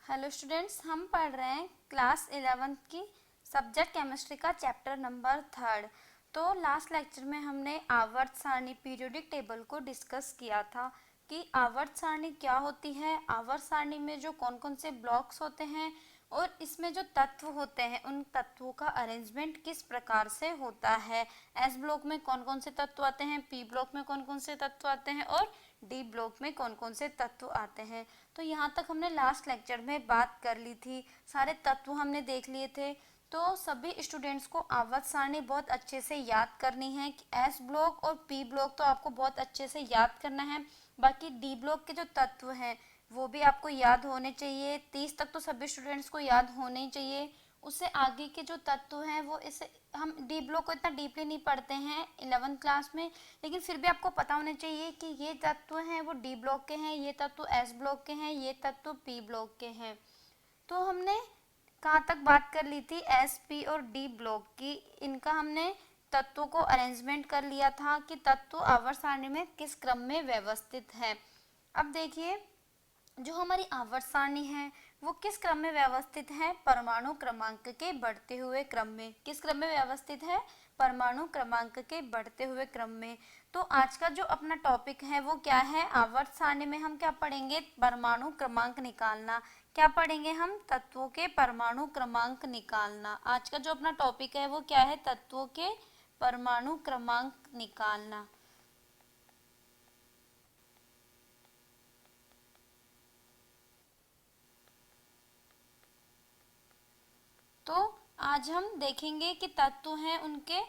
Hello students, हम पढ़ रहे हैं क्लास 11th की सब्जेक्ट केमिस्ट्री का चैप्टर नंबर 3। तो लास्ट लेक्चर में हमने आवर्त सारणी पीरियोडिक टेबल को डिस्कस किया था कि आवर्त सारणी क्या होती है, आवर्त सारणी में जो कौन कौन से ब्लॉक्स होते हैं और इसमें जो तत्व होते हैं उन तत्वों का अरेंजमेंट किस प्रकार से होता है। एस ब्लॉक में कौन कौन से तत्व आते हैं, पी ब्लॉक में कौन कौन से तत्व आते हैं और डी ब्लॉक में कौन कौन से तत्व आते हैं। तो यहाँ तक हमने लास्ट लेक्चर में बात कर ली थी, सारे तत्व हमने देख लिए थे। तो सभी स्टूडेंट्स को आवर्त सारणी बहुत अच्छे से याद करनी है कि एस ब्लॉक और पी ब्लॉक तो आपको बहुत अच्छे से याद करना है। बाकी डी ब्लॉक के जो तत्व हैं वो भी आपको याद होने चाहिए। 30 तक तो सभी स्टूडेंट्स को याद होने ही चाहिए। उससे आगे के जो तत्व हैं वो इसे हम डी ब्लॉक को इतना डीपली नहीं पढ़ते हैं 11th क्लास में, लेकिन फिर भी आपको पता होना चाहिए कि ये तत्व हैं वो डी ब्लॉक के हैं, ये तत्व एस ब्लॉक के हैं, ये तत्व पी ब्लॉक के हैं। तो हमने कहाँ तक बात कर ली थी, एस पी और डी ब्लॉक की। इनका हमने तत्वों को अरेंजमेंट कर लिया था कि तत्व आवर्त सारणी में किस क्रम में व्यवस्थित है। अब देखिए, जो हमारी आवर्त सारणी है वो किस क्रम में व्यवस्थित है, परमाणु क्रमांक के बढ़ते हुए क्रम में। किस क्रम में व्यवस्थित है, परमाणु क्रमांक के बढ़ते हुए क्रम में। तो आज का जो अपना टॉपिक है वो क्या है, आवर्त सारणी में हम क्या पढ़ेंगे, परमाणु क्रमांक निकालना। क्या पढ़ेंगे हम, तत्वों के परमाणु क्रमांक निकालना। आज का जो अपना टॉपिक है वो क्या है, तत्वों के परमाणु क्रमांक निकालना। तो आज हम देखेंगे कि तत्व हैं उनके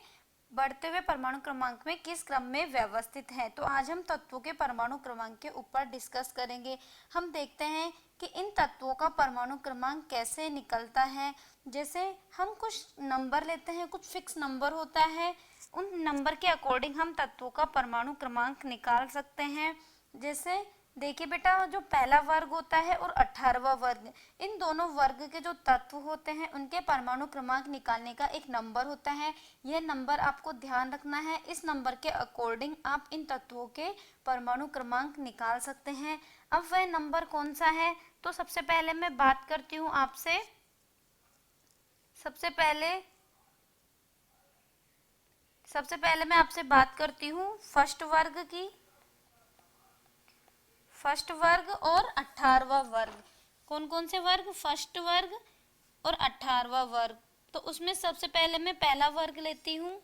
बढ़ते हुए परमाणु क्रमांक में किस क्रम में व्यवस्थित है। तो आज हम तत्वों के परमाणु क्रमांक के ऊपर डिस्कस करेंगे। हम देखते हैं कि इन तत्वों का परमाणु क्रमांक कैसे निकलता है। जैसे हम कुछ नंबर लेते हैं, कुछ फिक्स नंबर होता है, उन नंबर के अकॉर्डिंग हम तत्वों का परमाणु क्रमांक निकाल सकते हैं। जैसे देखिए बेटा, जो पहला वर्ग होता है और 18वां वर्ग, इन दोनों वर्ग के जो तत्व होते हैं उनके परमाणु क्रमांक निकालने का एक नंबर होता है। यह नंबर आपको ध्यान रखना है, इस नंबर के अकॉर्डिंग आप इन तत्वों के परमाणु क्रमांक निकाल सकते हैं। अब वह नंबर कौन सा है, तो सबसे पहले मैं बात करती हूँ आपसे। सबसे पहले मैं आपसे बात करती हूँ फर्स्ट वर्ग की। फर्स्ट वर्ग और 18वां वर्ग, कौन कौन से वर्ग, फर्स्ट वर्ग और 18वां वर्ग। तो उसमें सबसे पहले मैं पहला वर्ग लेती हूँ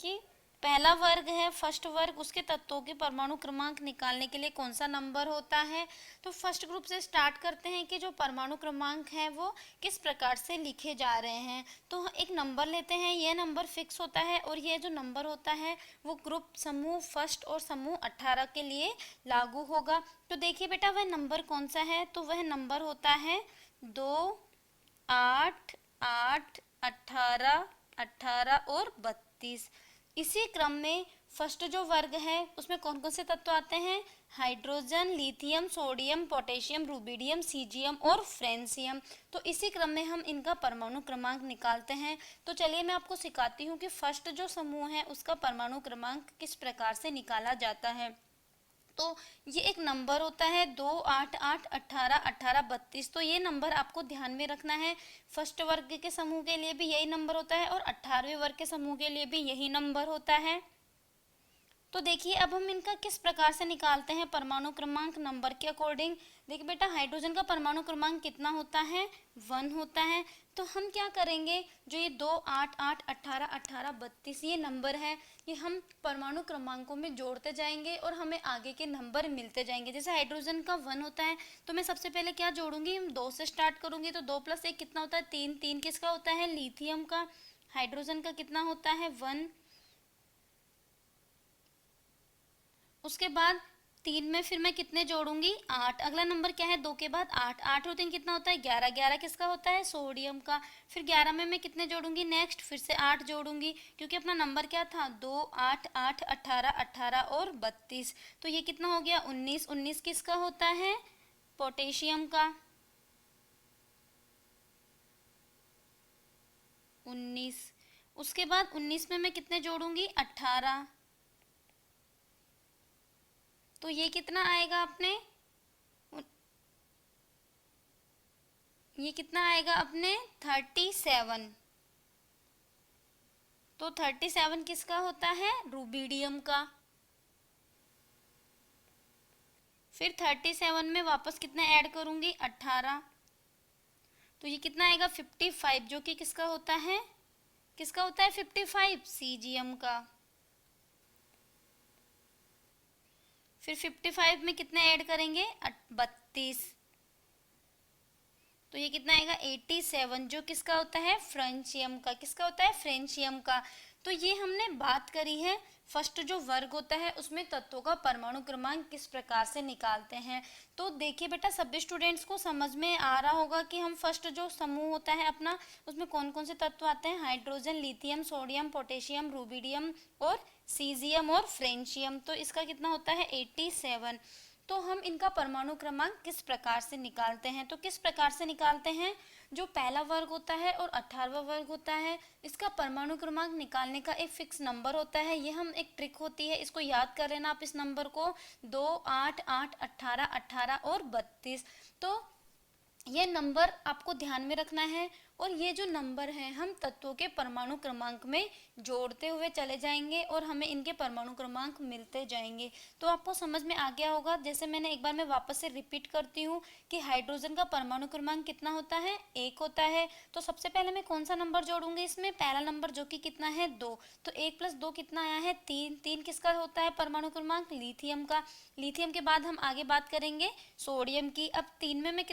कि पहला वर्ग है फर्स्ट वर्ग, उसके तत्वों के परमाणु क्रमांक निकालने के लिए कौन सा नंबर होता है। तो फर्स्ट ग्रुप से स्टार्ट करते हैं कि जो परमाणु क्रमांक है वो किस प्रकार से लिखे जा रहे हैं। तो एक नंबर लेते हैं, यह नंबर फिक्स होता है और यह जो नंबर होता है वो ग्रुप समूह फर्स्ट और समूह 18 के लिए लागू होगा। तो देखिए बेटा, वह नंबर कौन सा है, तो वह नंबर होता है 2, 8, 8, 18, 18 और 32। इसी क्रम में फर्स्ट जो वर्ग है उसमें कौन कौन से तत्व आते हैं, hydrogen, lithium, sodium, potassium, rubidium, caesium और फ्रेंसियम। तो इसी क्रम में हम इनका परमाणु क्रमांक निकालते हैं। तो चलिए मैं आपको सिखाती हूँ कि फर्स्ट जो समूह है उसका परमाणु क्रमांक किस प्रकार से निकाला जाता है। तो ये एक नंबर होता है 2, 8, 8, 18, 18, 32। तो ये नंबर आपको ध्यान में रखना है। फर्स्ट वर्ग के समूह के लिए भी यही नंबर होता है और 18वें वर्ग के समूह के लिए भी यही नंबर होता है। तो देखिए, अब हम इनका किस प्रकार से निकालते हैं परमाणु क्रमांक नंबर के अकॉर्डिंग। देखिए बेटा, हाइड्रोजन का परमाणु क्रमांक कितना होता है, 1 होता है। तो हम क्या करेंगे, जो ये 2, 8, 8, 18, 18, 32 ये नंबर है, ये हम परमाणु क्रमांकों में जोड़ते जाएंगे और हमें आगे के नंबर मिलते जाएंगे। जैसे हाइड्रोजन का 1 होता है तो मैं सबसे पहले क्या जोड़ूंगी, हम 2 से स्टार्ट करूंगी। तो 2 + 1 कितना होता है, 3। 3 किसका होता है, लिथियम का। हाइड्रोजन का कितना होता है, 1। उसके बाद 3 में फिर मैं कितने जोड़ूंगी, 8। अगला नंबर क्या है, 2 के बाद 8। 8 और 3 कितना होता है, 11। 11 किसका होता है, सोडियम का। फिर 11 में मैं कितने जोड़ूंगी, नेक्स्ट फिर से 8 जोड़ूंगी, क्योंकि अपना नंबर क्या था, 2, 8, 8, 18, 18 और 32। तो ये कितना हो गया, 19। 19 किसका होता है, पोटेशियम का। 19। उसके बाद 19 में मैं कितने जोड़ूंगी, 18। तो ये कितना आएगा अपने ये कितना आएगा अपने 37। तो 37 किसका होता है? रूबीडियम का। फिर 37 में वापस कितना ऐड करूंगी? 18। तो ये कितना आएगा? 55, जो कि किसका होता है? किसका होता है 55? सीजियम का। फिर 55 में कितने ऐड करेंगे? 32। तो ये कितना आएगा? 87, जो किसका होता है? फ्रेंचियम का। किसका होता है? फ्रेंचियम का। तो ये हमने बात करी है फर्स्ट जो वर्ग होता है उसमें तत्वों का परमाणु क्रमांक किस प्रकार से निकालते हैं। तो देखिए बेटा, सभी स्टूडेंट्स को समझ में आ रहा होगा कि हम फर्स्ट जो समूह होता है अपना, उसमें कौन कौन से तत्व आते हैं? Hydrogen, lithium, sodium, potassium, rubidium और सीजियम और फ्रेंचियम। तो इसका कितना होता है? 87। तो हम इनका परमाणु क्रमांक किस प्रकार से निकालते हैं? तो किस प्रकार से निकालते हैं? जो पहला वर्ग होता है और 18वां वर्ग होता है, इसका परमाणु क्रमांक निकालने का एक फिक्स नंबर होता है। ये हम एक ट्रिक होती है, इसको याद कर लेना आप इस नंबर को। 2, 8, 8, 18, 18 और 32। तो ये नंबर आपको ध्यान में रखना है और ये जो नंबर है हम तत्वों के परमाणु क्रमांक में जोड़ते हुए चले जाएंगे और हमें इनके परमाणु क्रमांक मिलते जाएंगे। तो आपको समझ में आ गया होगा। जैसे मैंने एक बार मैं वापस से रिपीट करती हूँ कि हाइड्रोजन का परमाणु क्रमांक कितना होता है? 1 होता है। तो सबसे पहले मैं कौन सा नंबर जोड़ूंगी इसमें? पहला नंबर, जो कि कितना है? 2। तो 1 + 2 कितना आया है? 3। 3 किसका होता है परमाणु क्रमांक? लिथियम का। लिथियम के बाद हम आगे बात करेंगे सोडियम की। अब 3 में मैं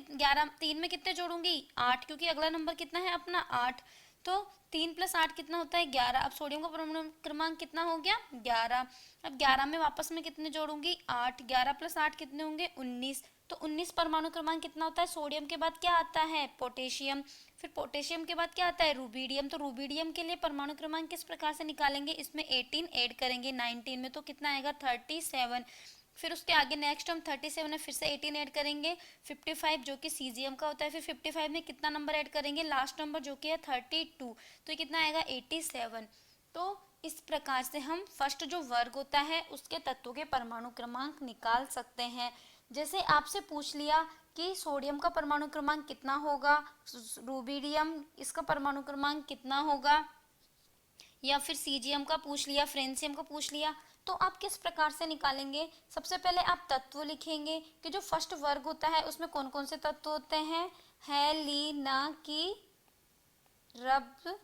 3 में कितने जोड़ूंगी? 8, क्योंकि अगला नंबर कितना है अपना? 8। तो 3 + 8 कितना होता है? 11। अब सोडियम का परमाणु क्रमांक कितना हो गया? 11। अब 11 में वापस में कितने जोड़ूंगी? 8। 11 + 8 कितने होंगे? 19। तो 19 परमाणु क्रमांक कितना होता है? सोडियम के बाद क्या आता है? पोटेशियम। फिर पोटेशियम के बाद क्या आता है? रूबिडियम। तो रूबिडियम के लिए परमाणु क्रमांक किस प्रकार से निकालेंगे? इसमें 18 ऐड करेंगे 19 में, तो कितना आएगा? 37। फिर उसके आगे नेक्स्ट हम 37 में फिर से 18 ऐड करेंगे 55, जो कि सीजियम का होता है। फिर 55 में कितना नंबर ऐड करेंगे? लास्ट नंबर, जो कि है 32। तो ये कितना आएगा? 87। तो इस प्रकार से हम फर्स्ट जो वर्ग होता है उसके तत्वों के परमाणु क्रमांक निकाल सकते हैं। जैसे आपसे पूछ लिया कि सोडियम का परमाणु क्रमांक कितना होगा, रूबिडियम इसका परमाणु क्रमांक कितना होगा, या फिर सीजियम का पूछ लिया, फ्रेंशियम का पूछ लिया, तो आप किस प्रकार से निकालेंगे? सबसे पहले आप तत्व लिखेंगे कि जो फर्स्ट वर्ग होता है उसमें कौन कौन से तत्व होते हैं? है, ली, ना, की, रब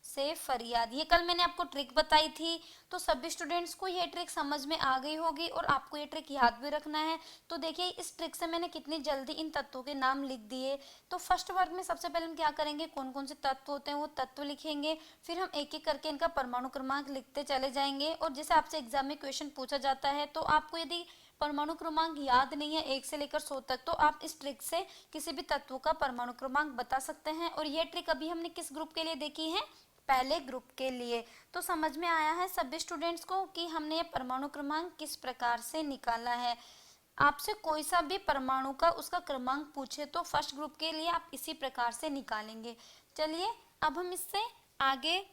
से फरियाद। ये कल मैंने आपको ट्रिक बताई थी, तो सभी स्टूडेंट्स को ये ट्रिक समझ में आ गई होगी और आपको ये ट्रिक याद भी रखना है। तो देखिए इस ट्रिक से मैंने कितनी जल्दी इन तत्वों के नाम लिख दिए। तो फर्स्ट वर्ग में सबसे पहले हम क्या करेंगे? कौन कौन से तत्व होते हैं वो तत्व लिखेंगे, फिर हम एक एक करके इनका परमाणु क्रमांक लिखते चले जाएंगे। और जैसे आपसे एग्जाम में क्वेश्चन पूछा जाता है, तो आपको यदि परमाणु क्रमांक याद नहीं है 1 से लेकर 100 तक, तो आप इस ट्रिक से किसी भी तत्व का परमाणु क्रमांक बता सकते हैं। और ये ट्रिक अभी हमने किस ग्रुप के लिए देखी है? पहले ग्रुप के लिए। तो समझ में आया है सभी स्टूडेंट्स को कि हमने ये परमाणु क्रमांक किस प्रकार से निकाला है। आपसे कोई सा भी परमाणु का उसका क्रमांक पूछे तो फर्स्ट ग्रुप के लिए आप इसी प्रकार से निकालेंगे। चलिए अब हम इससे आगे,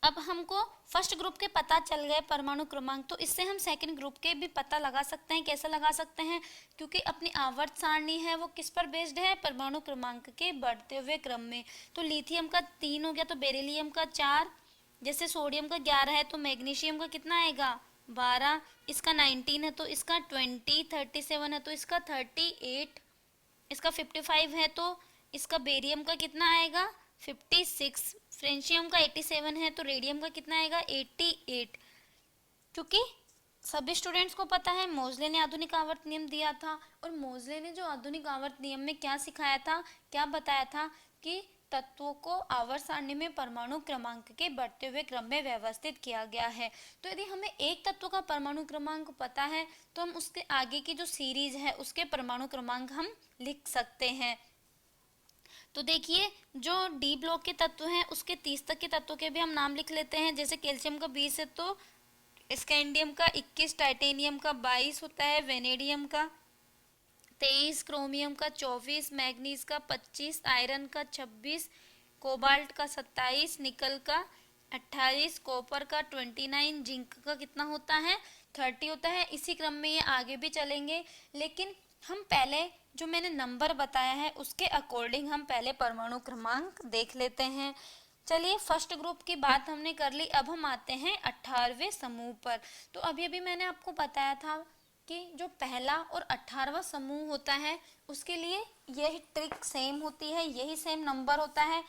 अब हमको फर्स्ट ग्रुप के पता चल गए परमाणु क्रमांक, तो इससे हम सेकंड ग्रुप के भी पता लगा सकते हैं। कैसे लगा सकते हैं? क्योंकि अपनी आवर्त सारणी है वो किस पर बेस्ड है? परमाणु क्रमांक के बढ़ते हुए क्रम में। तो लिथियम का 3 हो गया, तो बेरिलियम का 4, जैसे सोडियम का 11 है तो मैग्नीशियम का कितना आएगा? 12, इसका 19 है तो इसका 20, 37 है तो इसका 38, इसका 55 है तो इसका बेरियम का कितना आएगा? 56, फ्रेंशियम का 87 है तो रेडियम का कितना आएगा? 88। क्योंकि सभी स्टूडेंट्स को पता है मोजले ने आधुनिक आवर्त नियम दिया था, और मोजले ने जो आधुनिक आवर्त नियम में क्या सिखाया था, क्या बताया था कि तत्वों को आवर्त सारणी में परमाणु क्रमांक के बढ़ते हुए क्रम में व्यवस्थित किया गया है। तो यदि हमें एक तत्व का परमाणु क्रमांक पता है तो हम उसके आगे की जो सीरीज है उसके परमाणु क्रमांक हम लिख सकते हैं। तो देखिए जो डी ब्लॉक के तत्व हैं उसके 30 तक के तत्वों के भी हम नाम लिख लेते हैं। जैसे कैल्शियम का 20 है तो स्कैंडियम का 21, टाइटेनियम का 22 होता है, वेनेडियम का 23, क्रोमियम का 24, मैग्नीज का 25, आयरन का 26, कोबाल्ट का 27, निकल का 28, कॉपर का 29, जिंक का कितना होता है? 30 होता है। इसी क्रम में ये आगे भी चलेंगे, लेकिन हम पहले जो मैंने नंबर बताया है उसके अकॉर्डिंग हम पहले परमाणु क्रमांक देख लेते हैं। चलिए, फर्स्ट ग्रुप की बात हमने कर ली, अब हम आते हैं 18वें समूह पर। तो अभी अभी मैंने आपको बताया था कि जो पहला और 18वां समूह होता है उसके लिए यही ट्रिक सेम होती है, यही सेम नंबर होता है।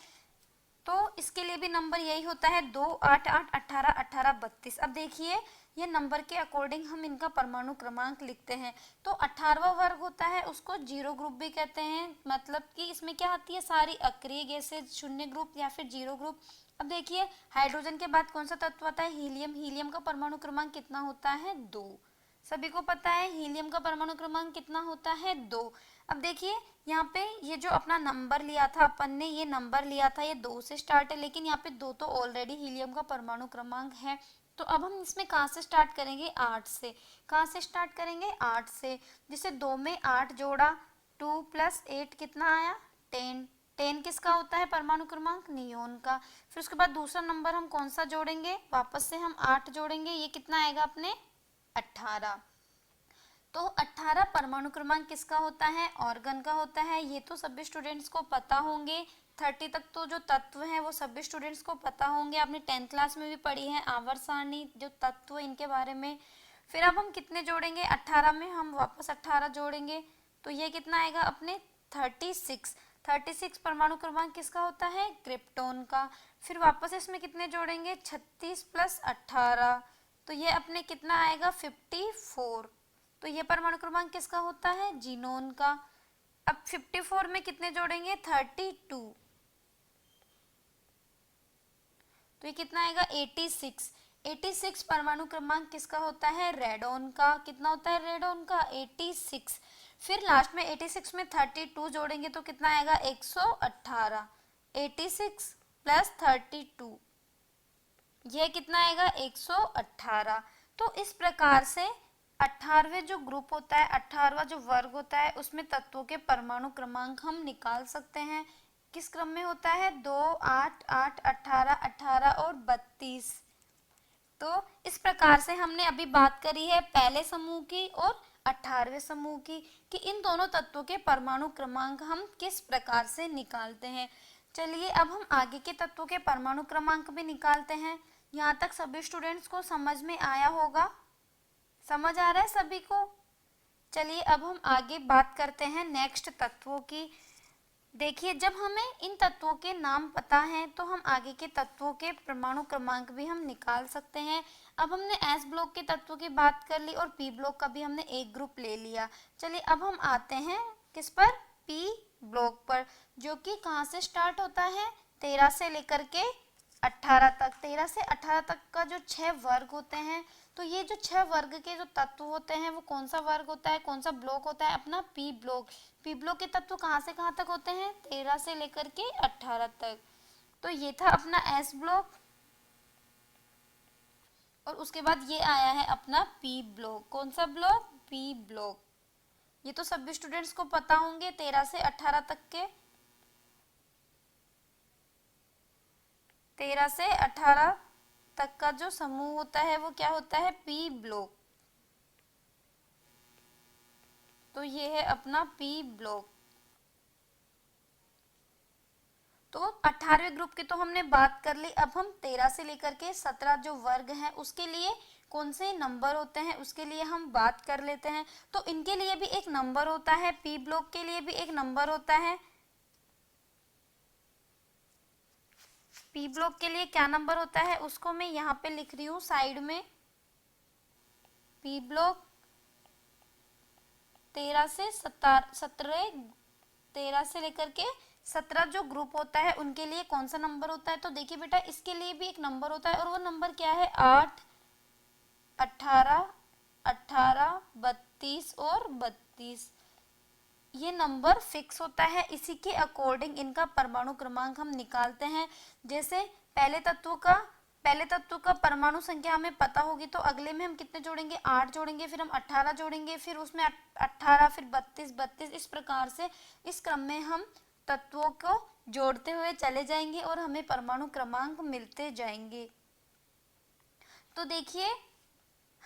तो इसके लिए भी नंबर यही होता है 2, 8, 8, 18, 18, 32। अब देखिए, ये नंबर के अकॉर्डिंग हम इनका परमाणु क्रमांक लिखते हैं। तो 18वां वर्ग होता है उसको जीरो ग्रुप भी कहते हैं, मतलब कि इसमें क्या आती है, सारी अक्रिय गैसें, शून्य ग्रुप या फिर जीरो ग्रुप। अब देखिए, हाइड्रोजन के बाद कौन सा तत्व आता है, हीलियम। हीलियम का परमाणु क्रमांक कितना होता है, 2। सभी को पता है हीलियम का परमाणु क्रमांक कितना होता है, 2। अब देखिए, यहाँ पे ये जो अपना नंबर लिया था अपन ने, ये नंबर लिया था, ये 2 से स्टार्ट है, लेकिन यहाँ पे 2 तो ऑलरेडी हीलियम का परमाणु क्रमांक है। तो अब हम इसमें कहाँ से स्टार्ट करेंगे, 8 से। कहाँ से स्टार्ट करेंगे, 8 से। जैसे 2 में 8 जोड़ा, 2 + 8 कितना आया, 10। 10 किसका होता है परमाणु क्रमांक, नियोन का। फिर उसके बाद दूसरा नंबर हम कौन सा जोड़ेंगे, वापस से हम 8 जोड़ेंगे, ये कितना आएगा अपने, 18। तो 18 परमाणु क्रमांक किसका होता है, ऑर्गन का होता है। ये तो सभी स्टूडेंट्स को पता होंगे। 30 तक तो जो तत्व हैं वो सभी स्टूडेंट्स को पता होंगे, आपने 10th क्लास में भी पढ़ी है आवर्त सारणी, जो तत्व इनके बारे में। फिर अब हम कितने जोड़ेंगे, 18 में हम वापस 18 जोड़ेंगे, तो ये कितना आएगा अपने, 36। 36 परमाणु क्रमांक किसका होता है, क्रिप्टॉन का। फिर वापस इसमें कितने जोड़ेंगे, 36 + 18, तो ये अपने कितना आएगा, 54। तो ये परमाणु क्रमांक किसका होता है, जीनोन का। अब 54 में कितने जोड़ेंगे, 32, तो ये कितना आएगा, 86। 86 परमाणु क्रमांक किसका होता है, रेडॉन का। कितना होता है रेडॉन का, 86। फिर लास्ट में 86 में 32 जोड़ेंगे तो कितना आएगा, 118। 86 + 32, यह कितना आएगा, 118। तो इस प्रकार से 18वें जो ग्रुप होता है, 18वां जो वर्ग होता है, उसमें तत्वों के परमाणु क्रमांक हम निकाल सकते हैं। किस क्रम में होता है, 2, 8, 8, 18, 18 और 32। तो इस प्रकार से हमने अभी बात करी है पहले समूह की और 18वें समूह की, कि इन दोनों तत्वों के परमाणु क्रमांक हम किस प्रकार से निकालते हैं। चलिए, अब हम आगे के तत्वों के परमाणु क्रमांक भी निकालते हैं। यहाँ तक सभी स्टूडेंट्स को समझ में आया होगा, समझ आ रहा है सभी को। चलिए, अब हम आगे बात करते हैं नेक्स्ट तत्वों की। देखिए, जब हमें इन तत्वों के नाम पता हैं तो हम आगे के तत्वों के परमाणु क्रमांक भी हम निकाल सकते हैं। अब हमने एस ब्लॉक के तत्वों की बात कर ली और पी ब्लॉक का भी हमने एक ग्रुप ले लिया। चलिए, अब हम आते हैं किस पर, पी ब्लॉक पर, जो कि कहाँ से स्टार्ट होता है, 13 से लेकर के 18 तक। 13 से 18 तक का जो 6 वर्ग होते हैं, तो ये जो 6 वर्ग के जो तत्व होते हैं वो कौन सा वर्ग होता है, कौन सा ब्लॉक होता है, अपना पी ब्लॉक। पी ब्लॉक के तत्व कहाँ से कहाँ तक होते हैं, 13 से लेकर के 18 तक। तो ये था अपना एस ब्लॉक, और उसके बाद ये आया है अपना पी ब्लॉक। कौन सा ब्लॉक, पी ब्लॉक। ये तो सभी स्टूडेंट्स को पता होंगे, 13 से 18 तक के, 13 से 18 तक का जो समूह होता है वो क्या होता है, पी ब्लॉक। तो ये है अपना पी ब्लॉक। तो 18वें ग्रुप की तो हमने बात कर ली। अब हम 13 से लेकर के 17 जो वर्ग हैं उसके लिए कौन से नंबर होते हैं उसके लिए हम बात कर लेते हैं। तो इनके लिए भी एक नंबर होता है, पी ब्लॉक के लिए भी एक नंबर होता है। पी ब्लॉक के लिए क्या नंबर होता है उसको मैं यहाँ पे लिख रही हूँ साइड में। पी ब्लॉक 13 से 17, 13 से लेकर के 17 जो ग्रुप होता है उनके लिए कौन सा नंबर होता है। तो देखिए बेटा, इसके लिए भी एक नंबर होता है और वो नंबर क्या है, 8, 18, 18, 32 और 32। ये नंबर फिक्स होता है, इसी के अकॉर्डिंग इनका परमाणु क्रमांक हम निकालते हैं। जैसे पहले तत्व का परमाणु संख्या हमें पता होगी तो अगले में हम कितने जोड़ेंगे, 8 जोड़ेंगे, फिर हम 18 जोड़ेंगे, फिर उसमें 18, फिर 32, 32। इस प्रकार से इस क्रम में हम तत्वों को जोड़ते हुए चले जाएंगे और हमें परमाणु क्रमांक मिलते जाएंगे। तो देखिए,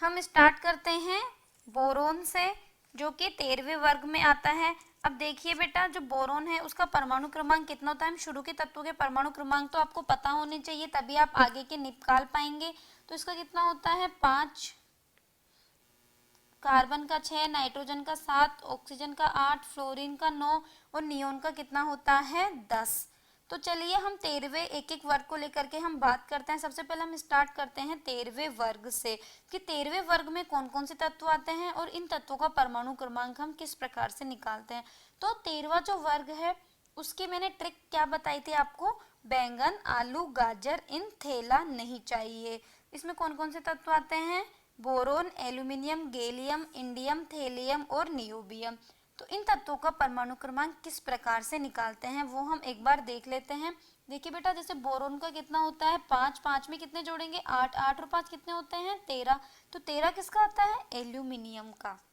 हम स्टार्ट करते हैं बोरोन से। जो कि 13वें वर्ग में आता है। अब देखिए बेटा, जो बोरोन है उसका परमाणु क्रमांक कितना होता है। हम शुरू के तत्वों के परमाणु क्रमांक तो आपको पता होने चाहिए, तभी आप आगे के निकाल पाएंगे। तो इसका कितना होता है 5, कार्बन का 6, नाइट्रोजन का 7, ऑक्सीजन का 8, फ्लोरीन का 9 और नियोन का कितना होता है 10। तो चलिए हम 13वें एक एक वर्ग को लेकर के हम बात करते हैं। सबसे पहले हम स्टार्ट करते हैं 13वें वर्ग से कि 13वें वर्ग में कौन कौन से तत्व आते हैं और इन तत्वों का परमाणु क्रमांक हम किस प्रकार से निकालते हैं। तो 13वां जो वर्ग है उसकी मैंने ट्रिक क्या बताई थी आपको, बैंगन, आलू, गाजर इन थैला नहीं चाहिए। इसमें कौन कौन से तत्व आते हैं, boron, aluminium, gallium, indium, thallium और नियोबियम। तो इन तत्वों का परमाणु क्रमांक किस प्रकार से निकालते हैं वो हम एक बार देख लेते हैं। देखिए बेटा, जैसे बोरोन का कितना होता है 5, 5 में कितने जोड़ेंगे 8, 8 और 5 कितने होते हैं 13। तो 13 किसका आता है, एल्यूमिनियम का।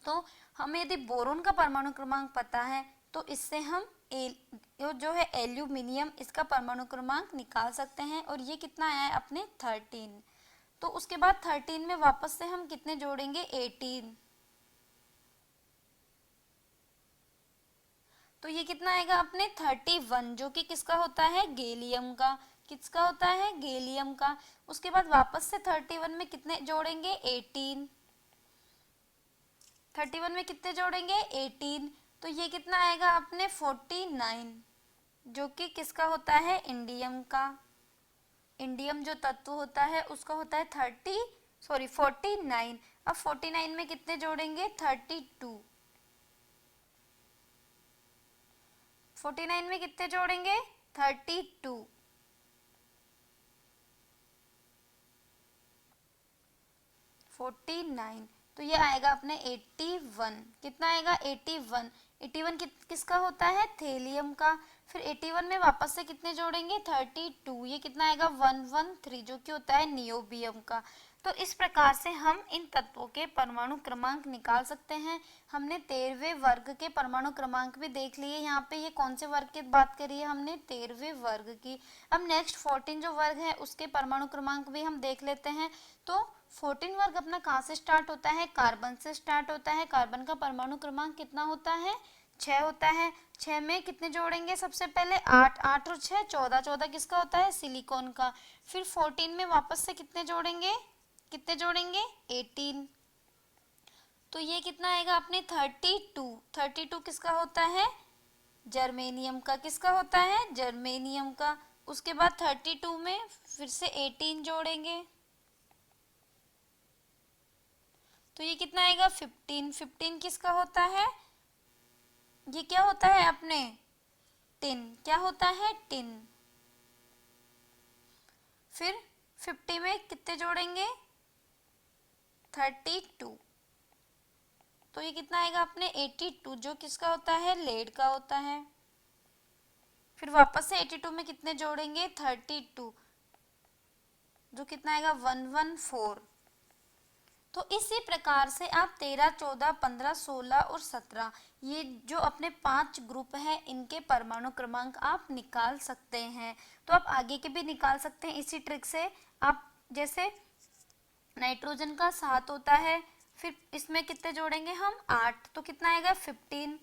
तो हमें यदि बोरोन का परमाणु क्रमांक पता है तो इससे हम जो है एल्यूमिनियम, इसका परमाणु क्रमांक निकाल सकते हैं। और ये कितना आया है अपने 13। तो उसके बाद 13 में वापस से हम कितने जोड़ेंगे 18। तो ये कितना आएगा अपने 31, जो कि किसका होता है, गैलियम का। किसका होता है, गैलियम का। उसके बाद वापस से 31 में कितने जोड़ेंगे 18। 31 में कितने जोड़ेंगे 18। तो ये कितना आएगा अपने 49, जो कि किसका होता है, इंडियम का। इंडियम जो तत्व होता है उसका होता है 49। अब 49 में कितने जोड़ेंगे 32। 49 में कितने जोड़ेंगे 32। 49, तो ये आएगा अपने 81। कितना आएगा 81। 81 किसका होता है, थेलियम का। फिर 81 में वापस से कितने जोड़ेंगे 32। ये कितना आएगा 113, जो कि होता है नियोबियम का। तो इस प्रकार से हम इन तत्वों के परमाणु क्रमांक निकाल सकते हैं। हमने 13वें वर्ग के परमाणु क्रमांक भी देख लिए। यहाँ पे ये कौन से वर्ग की बात करी है, हमने 13वें वर्ग की। अब नेक्स्ट 14 जो वर्ग है उसके परमाणु क्रमांक भी हम देख लेते हैं। तो 14 वर्ग अपना कहाँ से स्टार्ट होता है, कार्बन से स्टार्ट होता है। कार्बन का परमाणु क्रमांक कितना होता है 6 होता है। 6 में कितने जोड़ेंगे, सबसे पहले 8, 8 और 6 14, 14 किसका होता है, सिलिकॉन का। फिर 14 में वापस से कितने जोड़ेंगे 18। तो ये कितना आएगा अपने 32। 32 किसका होता है, जर्मेनियम का। किसका होता है, जर्मेनियम का। उसके बाद 32 में फिर से 18 जोड़ेंगे, तो ये कितना आएगा 15। 15 किसका होता है, ये क्या होता है अपने टिन। क्या होता है, टिन। फिर 50 में कितने जोड़ेंगे 32। तो ये कितना आएगा अपने 82, जो किसका होता है, लेड का होता है। फिर वापस से 82 में कितने जोड़ेंगे 32, जो कितना आएगा 114। तो इसी प्रकार से आप 13, 14, 15, 16 और 17 ये जो अपने 5 ग्रुप हैं इनके परमाणु क्रमांक आप निकाल सकते हैं। तो आप आगे के भी निकाल सकते हैं इसी ट्रिक से। आप जैसे नाइट्रोजन का 7 होता है, फिर इसमें कितने जोड़ेंगे हम 8, तो कितना आएगा 15।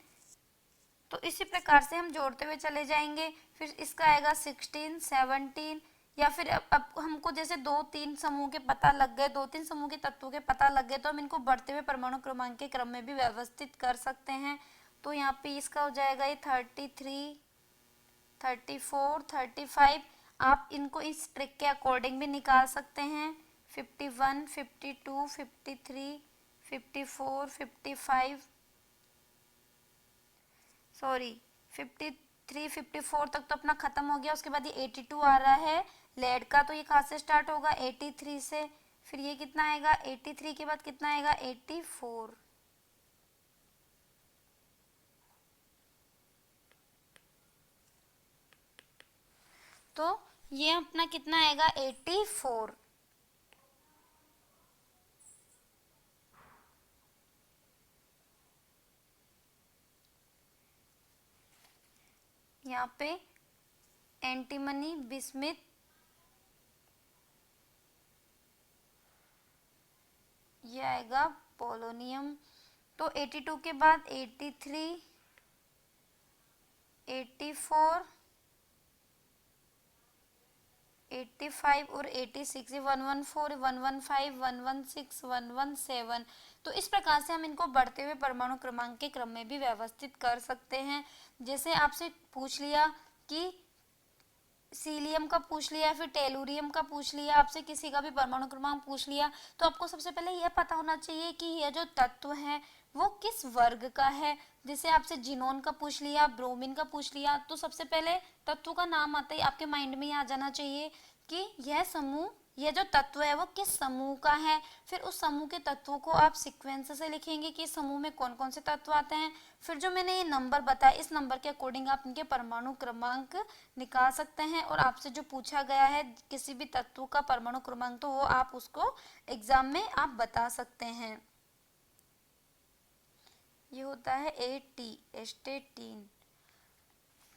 तो इसी प्रकार से हम जोड़ते हुए चले जाएंगे। फिर इसका आएगा 16, 17, या फिर अब हमको जैसे 2-3 समूह के पता लग गए, 2-3 समूह के तत्वों के पता लग गए, तो हम इनको बढ़ते हुए परमाणु क्रमांक के क्रम में भी व्यवस्थित कर सकते हैं। तो यहाँ पे इसका हो जाएगा ये 33, 34, 35। आप इनको इस ट्रिक के अकॉर्डिंग भी निकाल सकते हैं। 51, 52, 53, 54, 55, सॉरी 53, 54 तक तो अपना खत्म हो गया। उसके बाद ये 82 आ रहा है लेड का, तो ये कहाँ से स्टार्ट होगा 83 से। फिर ये कितना आएगा 83 के बाद कितना आएगा 84। तो ये अपना कितना आएगा 84। यहाँ पे एंटीमनी, बिस्मिथ, ये आएगा पोलोनियम, तो 82 के बाद 83, 84, 85 और 86, 114, 115, 116, 117। तो इस प्रकार से हम इनको बढ़ते हुए परमाणु क्रमांक के क्रम में भी व्यवस्थित कर सकते हैं। जैसे आपसे पूछ लिया कि सीलियम का पूछ लिया, फिर टेलुरियम का पूछ लिया, आपसे किसी का भी परमाणु क्रमांक पूछ लिया, तो आपको सबसे पहले यह पता होना चाहिए कि यह जो तत्व है वो किस वर्ग का है। जैसे आपसे जिनोन का पूछ लिया, ब्रोमीन का पूछ लिया, तो सबसे पहले तत्व का नाम आते ही आपके माइंड में आ जाना चाहिए कि यह समूह, यह जो तत्व है वो किस समूह का है। फिर उस समूह के तत्वों को आप सीक्वेंस से लिखेंगे कि इस समूह में कौन कौन से तत्व आते हैं। फिर जो मैंने ये नंबर बताया, इस नंबर के अकॉर्डिंग आप इनके परमाणु क्रमांक निकाल सकते हैं। और आपसे जो पूछा गया है किसी भी तत्व का परमाणु क्रमांक, तो वो आप उसको एग्जाम में आप बता सकते हैं। ये होता है एटी, एस्टेटीन।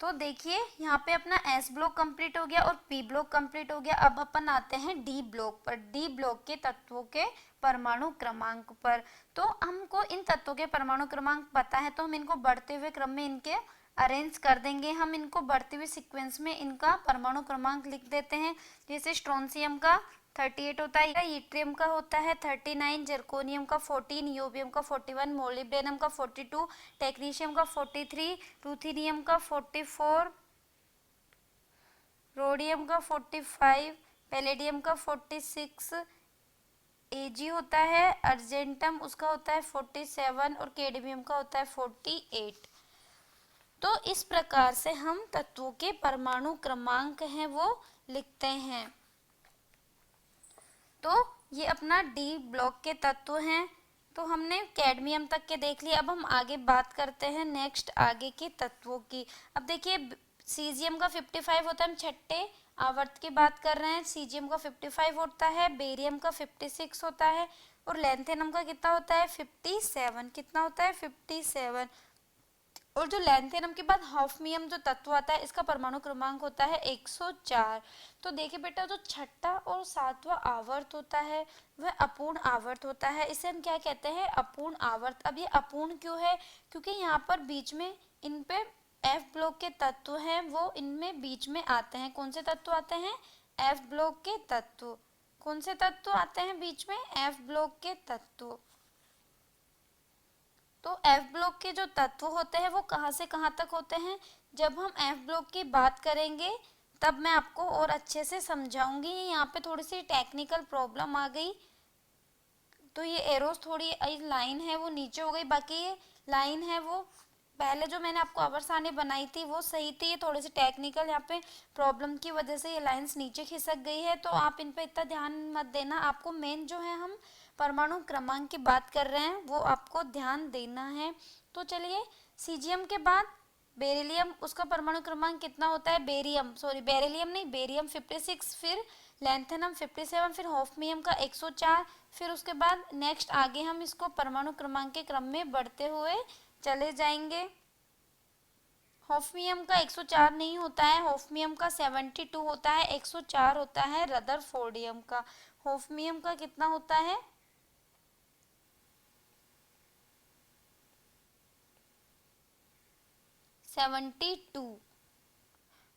तो देखिए यहाँ पे अपना एस ब्लॉक कंप्लीट हो गया और पी ब्लॉक कंप्लीट हो गया। अब अपन आते हैं डी ब्लॉक पर, डी ब्लॉक के तत्वों के परमाणु क्रमांक पर। तो हमको इन तत्वों के परमाणु क्रमांक पता है, तो हम इनको बढ़ते हुए क्रम में इनके अरेंज कर देंगे। हम इनको बढ़ते हुए सीक्वेंस में इनका परमाणु क्रमांक लिख देते हैं। जैसे स्ट्रोंसियम का 38 होता है, यट्रियम का होता है 39, जर्कोनियम का 14, यूबियम का 41, मोलिब्डेनम का 42, टेक्नीशियम का 43, रूथेनियम का 44, रोडियम का 45, पैलेडियम का 46, एजी होता है अर्जेंटम, उसका होता है 47 और कैडमियम का होता है 48। तो इस प्रकार से हम तत्वों के परमाणु क्रमांक हैं वो लिखते हैं। तो ये अपना डी ब्लॉक के तत्व हैं। तो हमने कैडमियम तक के देख लिया। अब हम आगे बात करते हैं नेक्स्ट आगे के तत्वों की। अब देखिए सीजियम का 55 होता है, हम छठे आवर्त की बात कर रहे हैं। सीजियम का 55 होता है, बेरियम का 56 होता है और लैंथेनम का कितना होता है 57। कितना होता है 57। और जो लैंथेनम के बाद हॉफमियम जो तत्व आता है, इसका परमाणु क्रमांक होता है 104। तो देखिए बेटा, जो छठा और सातवां आवर्त होता है वह अपूर्ण आवर्त होता है। इसे हम क्या कहते हैं, अपूर्ण आवर्त। अब ये अपूर्ण क्यों है, क्योंकि यहाँ पर बीच में इन पे एफ ब्लॉक के तत्व हैं वो इनमें बीच में आते हैं। कौन से तत्व आते हैं, एफ ब्लॉक के तत्व। कौन से तत्व आते हैं बीच में, एफ ब्लॉक के तत्व। तो एफ ब्लॉक के जो तत्व होते हैं वो कहाँ से कहाँ तक होते हैं, जब हम एफ ब्लॉक की बात करेंगे तब मैं आपको और अच्छे से समझाऊंगी। यहाँ पे थोड़ी सी टेक्निकल प्रॉब्लम आ गई, तो ये एरोस थोड़ी लाइन है वो नीचे हो गई, बाकी ये लाइन है वो पहले जो मैंने आपको अवर सारणी बनाई थी वो सही थी। ये थोड़ी सी टेक्निकल यहाँ पे प्रॉब्लम की वजह से ये लाइंस नीचे खिसक गई है, तो आप इन पे इतना ध्यान मत देना। आपको मेन जो है हम परमाणु क्रमांक की बात कर रहे हैं वो आपको ध्यान देना है। तो चलिए, सीजियम के बाद बेरिलियम, उसका परमाणु क्रमांक कितना होता है, बेरिलियम नहीं, बेरियम 56, फिर लैंथेनम 57, फिर हॉफमियम का 104। फिर उसके बाद नेक्स्ट आगे हम इसको परमाणु क्रमांक के क्रम में बढ़ते हुए चले जाएंगे। हॉफमियम का 104 नहीं होता है, हॉफमियम का 72 होता है, 104 होता है रदरफोर्डियम का। हॉफमियम का कितना होता है, 72।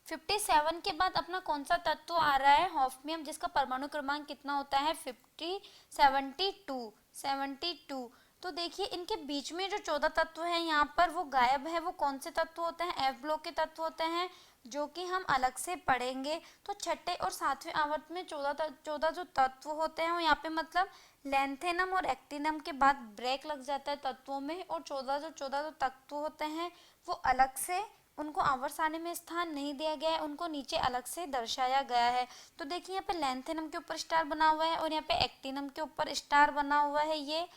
57 के बाद अपना कौन सा तत्व आ रहा है, हॉफमियम, जिसका परमाणु क्रमांक कितना होता है 72। तो देखिए इनके बीच में जो 14 तत्व हैं यहाँ पर वो गायब है। वो कौन से तत्व होते हैं, एफ ब्लॉक के तत्व होते हैं, जो कि हम अलग से पढ़ेंगे। तो छठे और सातवें आवर्त में 14 जो तत्व होते हैं वो यहाँ पे मतलब लैंथेनम और एक्टिनम के बाद ब्रेक लग जाता है तत्वों में, और 14 जो तत्व होते हैं वो अलग से, उनको आवर्त सारणी में स्थान नहीं दिया गया है, उनको नीचे अलग से दर्शाया गया है। तो देखिए यहाँ पे लैंथेनम के ऊपर स्टार बना हुआ है और यहाँ पे एक्टिनम के ऊपर स्टार बना हुआ है। ये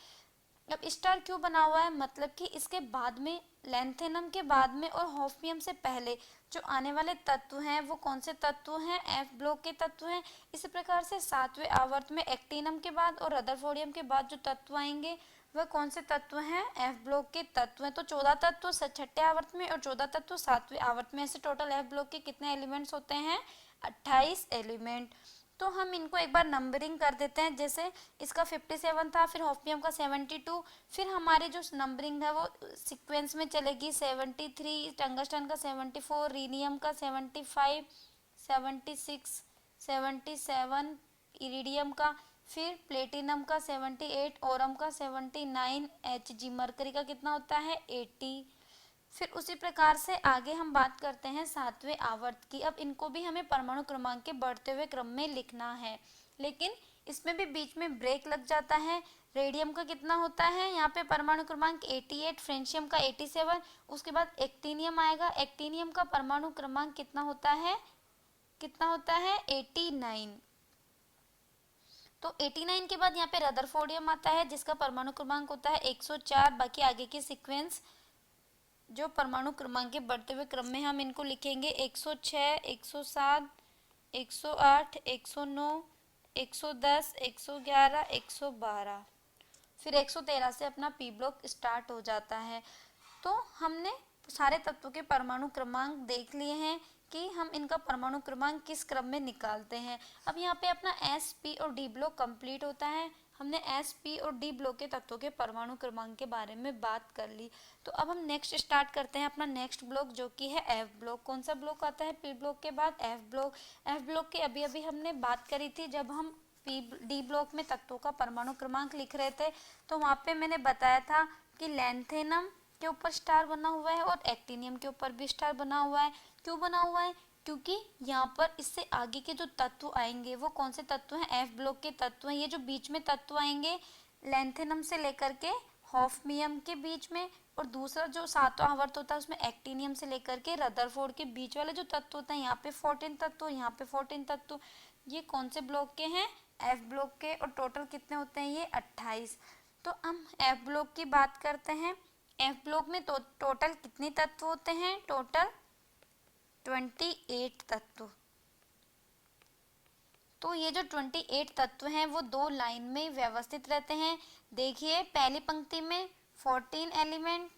अब स्टार क्यों बना हुआ है, मतलब कि इसके बाद में, लैंथेनम के बाद में और हॉफमियम से पहले जो आने वाले तत्व हैं वो कौन से तत्व हैं, एफ ब्लॉक के तत्व हैं। इसी प्रकार से सातवें आवर्त में एक्टिनम के बाद और रदरफोर्डियम के बाद जो तत्व आएंगे वह कौन से तत्व हैं, एफ ब्लॉक के तत्व हैं। तो 14 तत्व छठे आवर्त में और 14 तत्व सातवें आवर्त में। ऐसे टोटल एफ ब्लॉक के कितने एलिमेंट्स होते हैं, 28 एलिमेंट। तो हम इनको एक बार नंबरिंग कर देते हैं। जैसे इसका 57 था, फिर हॉफनियम का 72, फिर हमारी जो नंबरिंग है वो सीक्वेंस में चलेगी। 73 टंगस्टन का, 74 रीनियम का, 75 76 77 इरिडियम का, फिर प्लेटिनम का 78, ओरम का 79, Hg मरकरी का कितना होता है 80। फिर उसी प्रकार से आगे हम बात करते हैं सातवें आवर्त की। अब इनको भी हमें परमाणु क्रमांक के बढ़ते हुए क्रम में लिखना है, लेकिन इसमें भी बीच में ब्रेक लग जाता है। रेडियम का कितना होता है यहाँ पे परमाणु क्रमांक 88, फ्रेंशियम का 87, उसके बाद एक्टिनियम आएगा। एक्टिनियम का परमाणु क्रमांक कितना होता है 89। तो 89 के बाद यहाँ पे रदरफोर्डियम आता है जिसका परमाणु क्रमांक होता है 104। बाकी आगे की सीक्वेंस जो परमाणु क्रमांक के बढ़ते हुए क्रम में हम इनको लिखेंगे 106, 107, 108, 109, 110, 111, 112, फिर 113 से अपना पी ब्लॉक स्टार्ट हो जाता है। तो हमने सारे तत्वों के परमाणु क्रमांक देख लिए हैं कि हम इनका परमाणु क्रमांक किस क्रम में निकालते हैं। अब यहाँ पे अपना एस, पी और डी ब्लॉक कंप्लीट होता है। हमने एस, पी और डी ब्लॉक के तत्वों के परमाणु क्रमांक के बारे में बात कर ली। तो अब हम नेक्स्ट स्टार्ट करते हैं अपना नेक्स्ट ब्लॉक जो कि है एफ ब्लॉक। कौन सा ब्लॉक आता है पी ब्लॉक के बाद? F block. एफ ब्लॉक की अभी अभी हमने बात करी थी जब हम डी ब्लॉक में तत्वों का परमाणु क्रमांक लिख रहे थे, तो वहाँ पे मैंने बताया था कि लैंथेनम के ऊपर स्टार बना हुआ है और एक्टिनियम के ऊपर भी स्टार बना हुआ है। क्यों बना हुआ है? क्योंकि यहाँ पर इससे आगे के जो तत्व आएंगे वो कौन से तत्व हैं? एफ ब्लॉक के तत्व हैं। ये जो बीच में तत्व आएंगे लैंथेनम से लेकर के हॉफनियम के बीच में, और दूसरा जो सातवां आवर्त होता है उसमें एक्टिनियम से लेकर के रदरफोर्ड के बीच वाले जो तत्व होते हैं, यहाँ पे 14 तत्व, यहाँ पे 14 तत्व, ये कौन से ब्लॉक के हैं? एफ ब्लॉक के। और टोटल कितने होते हैं? ये 28। तो हम एफ ब्लॉक की बात करते हैं। एफ ब्लॉक में तो टोटल कितने तत्व होते हैं? टोटल 28 तत्व। तो ये जो 28 तत्व हैं वो दो लाइन में व्यवस्थित रहते हैं। देखिए पहली पंक्ति में 14 एलिमेंट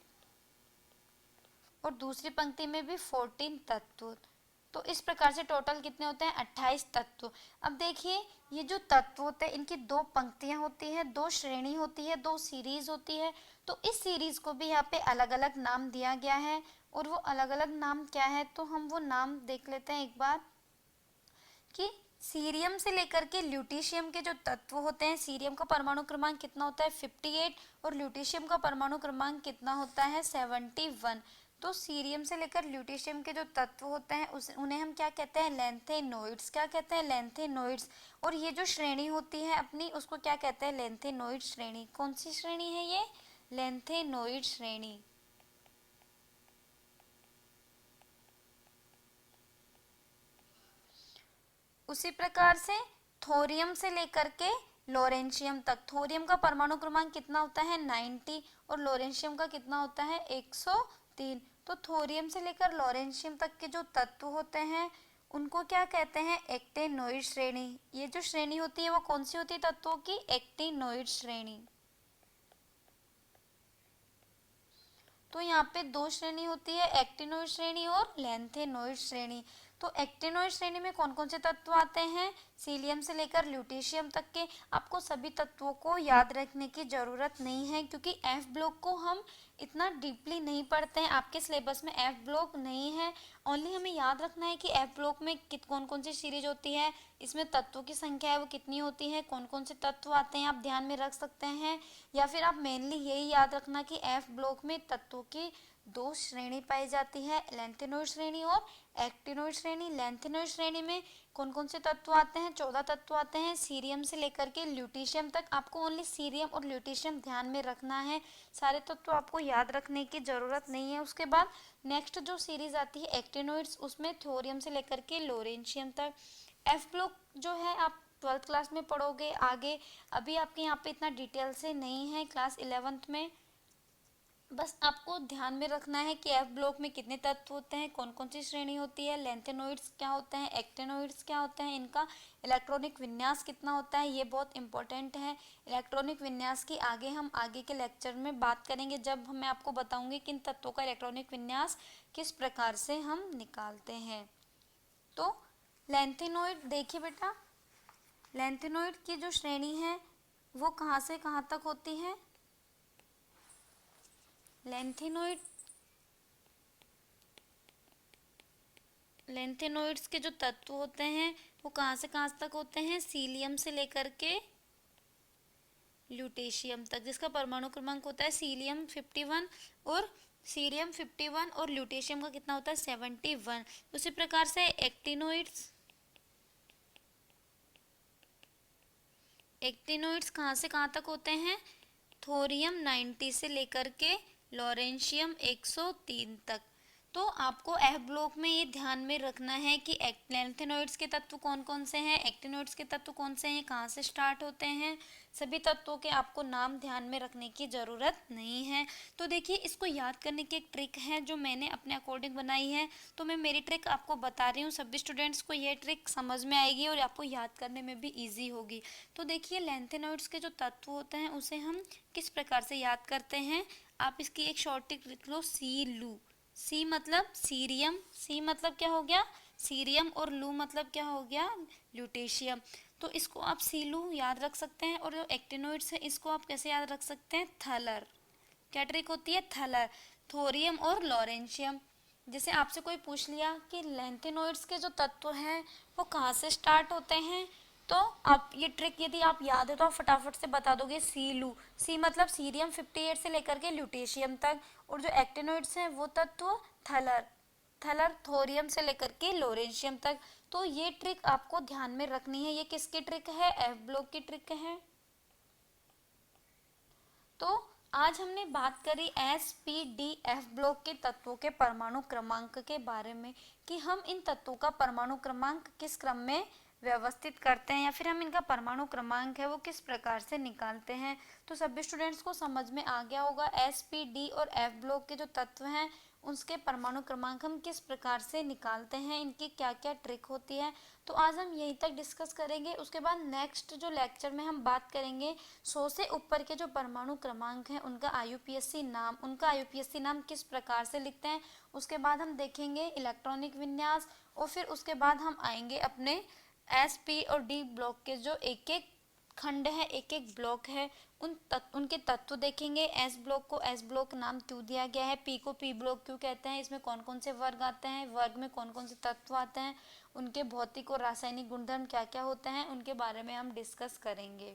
और दूसरी पंक्ति में भी 14 तत्व। तो इस प्रकार से टोटल कितने होते हैं? 28 तत्व। अब देखिए ये जो तत्व होते हैं इनकी दो पंक्तियां होती हैं, दो श्रेणी होती है, दो सीरीज होती है। तो इस सीरीज को भी यहाँ पे अलग अलग नाम दिया गया है, और वो अलग अलग नाम क्या है तो हम वो नाम देख लेते हैं एक बार। कि सीरियम से लेकर के ल्यूटीशियम के जो तत्व होते हैं, सीरियम का परमाणु क्रमांक कितना होता है 58, और ल्यूटीशियम का परमाणु क्रमांक कितना होता है 71। तो सीरियम से लेकर ल्यूटीशियम के जो तत्व होते हैं उन्हें हम क्या कहते हैं? लैंथेनोइड्स। क्या कहते हैं? लैंथेनोइड्स। और ये जो श्रेणी होती है अपनी उसको क्या कहते हैं? लैंथेनोइड श्रेणी। कौन सी श्रेणी है ये? लैंथेनोइड श्रेणी। उसी प्रकार से थोरियम से लेकर के लोरेंशियम तक, थोरियम का परमाणु क्रमांक कितना होता है 90, और लोरेंशियम का कितना होता है 103। तो थोरियम से लेकर लोरेंशियम तक के जो तत्व होते हैं उनको क्या कहते हैं? एक्टिनोइड श्रेणी। ये जो श्रेणी होती है वो कौन सी होती है तत्वों की? एक्टिनोइड श्रेणी। तो यहाँ पे दो श्रेणी होती है, एक्टिनोइड श्रेणी और लैंथेनोइड श्रेणी। तो एक्टिनोइड श्रेणी में कौन कौन से तत्व आते हैं? सीलियम से लेकर ल्यूटीशियम तक के। आपको सभी तत्वों को याद रखने की ज़रूरत नहीं है क्योंकि एफ ब्लॉक को हम इतना डीपली नहीं पढ़ते हैं, आपके सिलेबस में एफ ब्लॉक नहीं है। ओनली हमें याद रखना है कि एफ ब्लॉक में कौन कौन सी सीरीज होती है, इसमें तत्वों की संख्या है वो कितनी होती है, कौन कौन से तत्व आते हैं, आप ध्यान में रख सकते हैं। या फिर आप मेनली यही याद रखना कि एफ ब्लॉक में तत्वों की दो श्रेणी पाई जाती है, लैंथेनोइड श्रेणी और एक्टिनोइड श्रेणी। लैंथेनोइड श्रेणी में कौन कौन से तत्व आते हैं? 14 तत्व आते हैं, सीरियम से लेकर के ल्यूटीशियम तक। आपको ओनली सीरियम और ल्यूटीशियम ध्यान में रखना है, सारे तत्व आपको याद रखने की ज़रूरत नहीं है। उसके बाद नेक्स्ट जो सीरीज आती है एक्टिनोइड्स, उसमें थोरियम से लेकर के लोरेंशियम तक। एफ ब्लॉक जो है आप 12th क्लास में पढ़ोगे आगे, अभी आपके यहाँ पे इतना डिटेल से नहीं है क्लास 11th में। बस आपको ध्यान में रखना है कि एफ ब्लॉक में कितने तत्व होते हैं, कौन कौन सी श्रेणी होती है, लैंथेनोइड्स क्या होते हैं, एक्टिनोइड्स क्या होते हैं, इनका इलेक्ट्रॉनिक विन्यास कितना होता है, ये बहुत इंपॉर्टेंट है। इलेक्ट्रॉनिक विन्यास की आगे हम आगे के लेक्चर में बात करेंगे जब मैं आपको बताऊंगी कि इन तत्वों का इलेक्ट्रॉनिक विन्यास किस प्रकार से हम निकालते हैं। तो लैंथेनोइड देखिए बेटा, लैंथेनॉइड की जो श्रेणी है वो कहाँ से कहाँ तक होती है? लैंथेनॉइड्स के जो तत्व होते हैं वो कहाँ से कहाँ तक होते हैं? सीलियम से लेकर के ल्यूटेशियम तक, जिसका परमाणु क्रमांक होता है सीलियम 51 और सीरियम 51 और ल्यूटेशियम का कितना होता है 71। उसी प्रकार से एक्टिनोइड्स कहाँ से कहाँ तक होते हैं? थोरियम 90 से लेकर के लॉरेंशियम 103 तक। तो आपको एफ ब्लॉक में ये ध्यान में रखना है कि लैंथेनॉइड्स के तत्व कौन कौन से हैं, एक्टिनोइड्स के तत्व कौन से हैं, कहाँ से स्टार्ट होते हैं, सभी तत्वों के आपको नाम ध्यान में रखने की ज़रूरत नहीं है। तो देखिए, इसको याद करने की एक ट्रिक है जो मैंने अपने अकॉर्डिंग बनाई है, तो मैं मेरी ट्रिक आपको बता रही हूँ। सभी स्टूडेंट्स को ये ट्रिक समझ में आएगी और आपको याद करने में भी ईजी होगी। तो देखिए, लैंथेनॉइड्स के जो तत्व होते हैं उसे हम किस प्रकार से याद करते हैं। आप इसकी एक शॉर्ट ट्रिक लिख लो, सी लू। सी मतलब सीरियम, सी मतलब क्या हो गया सीरियम, और लू मतलब क्या हो गया ल्यूटेशियम। तो इसको आप सीलू याद रख सकते हैं। और जो एक्टिनोइड्स है इसको आप कैसे याद रख सकते हैं? थलर। क्या ट्रिक होती है? थलर। थोरियम और लॉरेंशियम। जैसे आपसे कोई पूछ लिया कि लैंथेनोइड्स के जो तत्व हैं वो कहाँ से स्टार्ट होते हैं, तो आप ये ट्रिक यदि आप याद है तो आप फटाफट से बता दोगे, सी लू। सी मतलब सीरियम 58 से लेकर के ल्यूटेशियम तक, और जो एक्टिनोइड्स हैं वो तत्व थलर, थोरियम से लेकर के लोरेंशियम तक। तो ये ट्रिक आपको ध्यान में रखनी है। ये किसकी ट्रिक है? एफ ब्लॉक की ट्रिक है। तो आज हमने बात करी एफ ब्लॉक के तत्वों के परमाणु क्रमांक के बारे में, कि हम इन तत्वों का परमाणु क्रमांक किस क्रम में व्यवस्थित करते हैं, या फिर हम इनका परमाणु क्रमांक है वो किस प्रकार से निकालते हैं। तो सभी स्टूडेंट्स को समझ में आ गया होगा एस, पी, डी और एफ ब्लॉक के जो तत्व हैं उसके परमाणु क्रमांक हम किस प्रकार से निकालते हैं, इनकी क्या क्या ट्रिक होती है। तो आज हम यहीं तक डिस्कस करेंगे। उसके बाद नेक्स्ट जो लेक्चर में हम बात करेंगे 100 से ऊपर के जो परमाणु क्रमांक हैं उनका आईयूपीएसी नाम किस प्रकार से लिखते हैं। उसके बाद हम देखेंगे इलेक्ट्रॉनिक विन्यास, और फिर उसके बाद हम आएंगे अपने एस, पी और डी ब्लॉक के जो एक एक खंड है, एक एक ब्लॉक है, उनके तत्व देखेंगे। एस ब्लॉक को एस ब्लॉक नाम क्यों दिया गया है, पी को पी ब्लॉक क्यों कहते हैं, इसमें कौन कौन से वर्ग आते हैं, वर्ग में कौन कौन से तत्व आते हैं, उनके भौतिक और रासायनिक गुणधर्म क्या क्या होते हैं, उनके बारे में हम डिस्कस करेंगे।